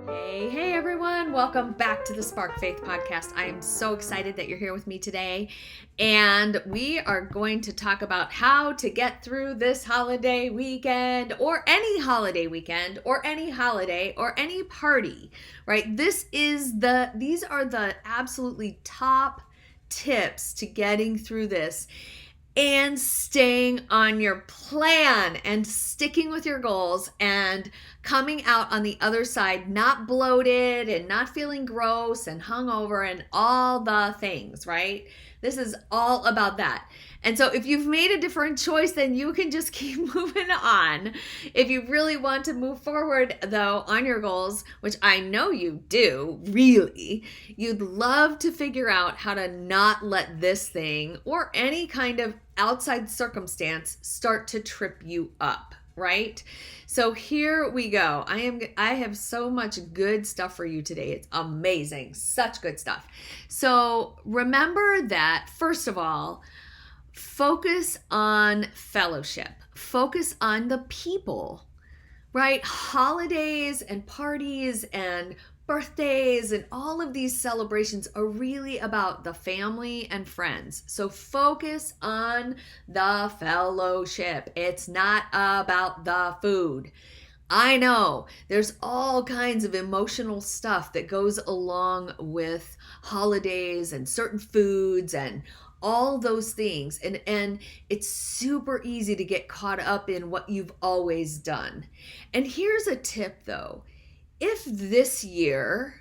Hey everyone, welcome back to the Spark Faith podcast. I am so excited that you're here with me today, and we are going to talk about how to get through this holiday weekend, or any holiday weekend, or any holiday, or any party, right? These are the absolutely top tips to getting through this and staying on your plan and sticking with your goals and coming out on the other side not bloated and not feeling gross and hungover and all the things, right? This is all about that. And so if you've made a different choice, then you can just keep moving on. If you really want to move forward, though, on your goals, which I know you do, really, you'd love to figure out how to not let this thing or any kind of outside circumstance start to trip you up, right? So here we go. I have so much good stuff for you today. It's amazing. Such good stuff. So remember that, first of all, focus on fellowship. Focus on the people, right? Holidays and parties and birthdays and all of these celebrations are really about the family and friends. So focus on the fellowship. It's not about the food. I know there's all kinds of emotional stuff that goes along with holidays and certain foods and all those things. And it's super easy to get caught up in what you've always done. And here's a tip though. If this year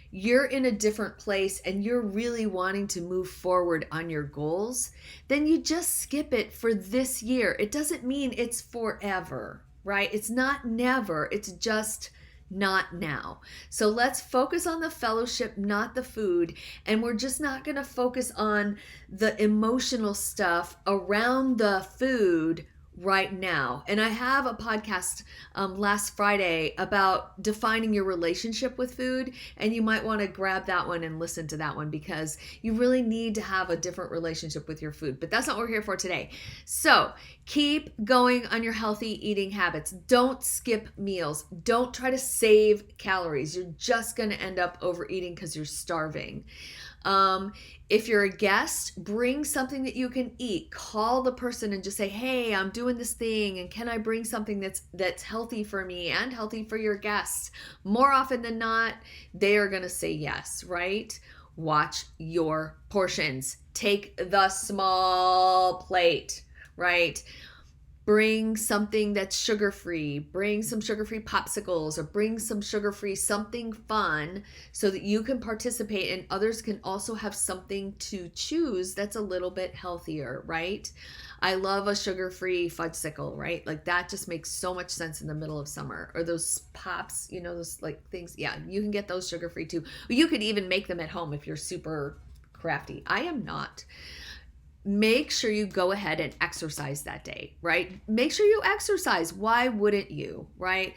you're in a different place and you're really wanting to move forward on your goals, then you just skip it for this year. It doesn't mean it's forever, right? It's not never, it's just not now. So let's focus on the fellowship, not the food. And we're just not going to focus on the emotional stuff around the food right now. And I have a podcast last Friday about defining your relationship with food, and you might want to grab that one and listen to that one because you really need to have a different relationship with your food. But that's not what we're here for today. So keep going on your healthy eating habits. Don't skip meals. Don't try to save calories. You're just going to end up overeating because you're starving. If you're a guest, bring something that you can eat. Call the person and just say, hey, I'm doing this thing, and can I bring something that's healthy for me and healthy for your guests? More often than not, they are going to say yes, right? Watch your portions. Take the small plate, right? Bring something that's sugar-free. Bring some sugar-free popsicles, or bring some sugar-free something fun so that you can participate and others can also have something to choose that's a little bit healthier, right? I love a sugar-free fudgesicle, right? Like that just makes so much sense in the middle of summer. Or those pops, those like things. Yeah, you can get those sugar-free too. You could even make them at home if you're super crafty. I am not. Make sure you go ahead and exercise that day, right? Make sure you exercise. Why wouldn't you, right?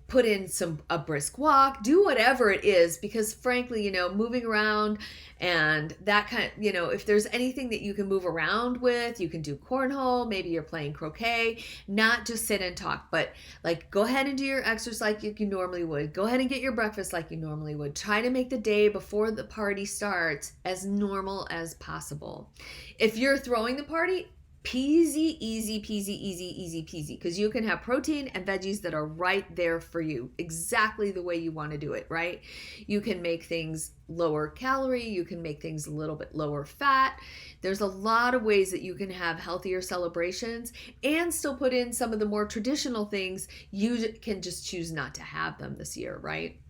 Put in a brisk walk, do whatever it is, because frankly, moving around and that kind of, if there's anything that you can move around with, you can do cornhole, maybe you're playing croquet, not just sit and talk, but like go ahead and do your exercise like you normally would. Go ahead and get your breakfast like you normally would. Try to make the day before the party starts as normal as possible. If you're throwing the party, easy peasy, because you can have protein and veggies that are right there for you, exactly the way you want to do it, right? You can make things lower calorie, you can make things a little bit lower fat. There's a lot of ways that you can have healthier celebrations and still put in some of the more traditional things. You can just choose not to have them this year, right?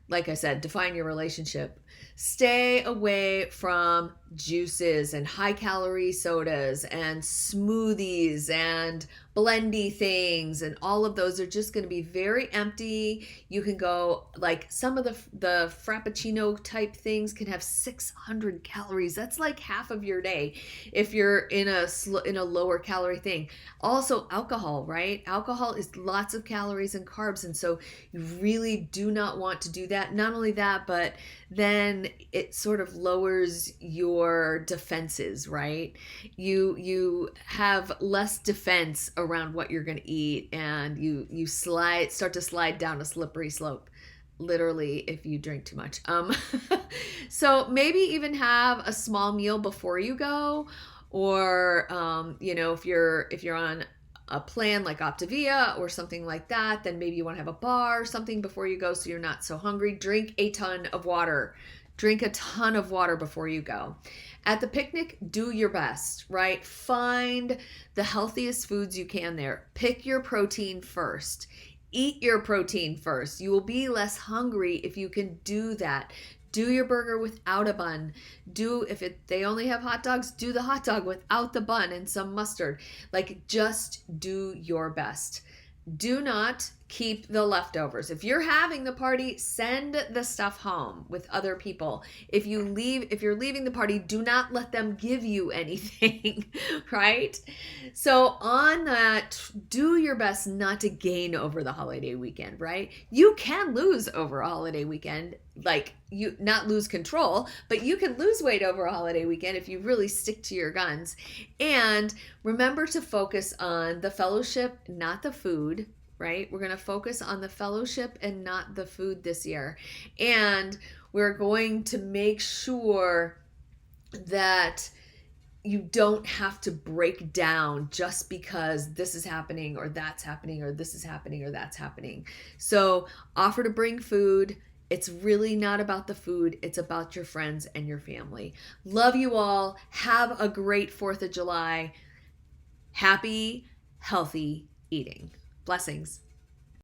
Like I said, define your relationship. Stay away from juices and high calorie sodas and smoothies and blendy things, and all of those are just going to be very empty. You can go like some of the frappuccino type things can have 600 calories. That's like half of your day if you're in a lower calorie thing. Also alcohol, right? Alcohol is lots of calories and carbs, and so you really do not want to do that. Not only that, but then it sort of lowers your defenses, right? You have less defense around what you're going to eat, and you start to slide down a slippery slope. literally if you drink too much. So maybe even have a small meal before you go, or if you're on a plan like Optavia or something like that, then maybe you want to have a bar or something before you go so you're not so hungry. Drink a ton of water. Drink a ton of water before you go. At the picnic, do your best, right? Find the healthiest foods you can there. Pick your protein first. Eat your protein first. You will be less hungry if you can do that. Do your burger without a bun. They only have hot dogs, do the hot dog without the bun and some mustard. Like, just do your best. Do not keep the leftovers. If you're having the party, send the stuff home with other people. If you're leaving the party, do not let them give you anything, right? So on that, do your best not to gain over the holiday weekend, right? You can lose over a holiday weekend, like you not lose control, but you can lose weight over a holiday weekend if you really stick to your guns. And remember to focus on the fellowship, not the food, right? We're going to focus on the fellowship and not the food this year. And we're going to make sure that you don't have to break down just because this is happening or that's happening or this is happening or that's happening. So offer to bring food. It's really not about the food. It's about your friends and your family. Love you all. Have a great 4th of July. Happy, healthy eating. Blessings.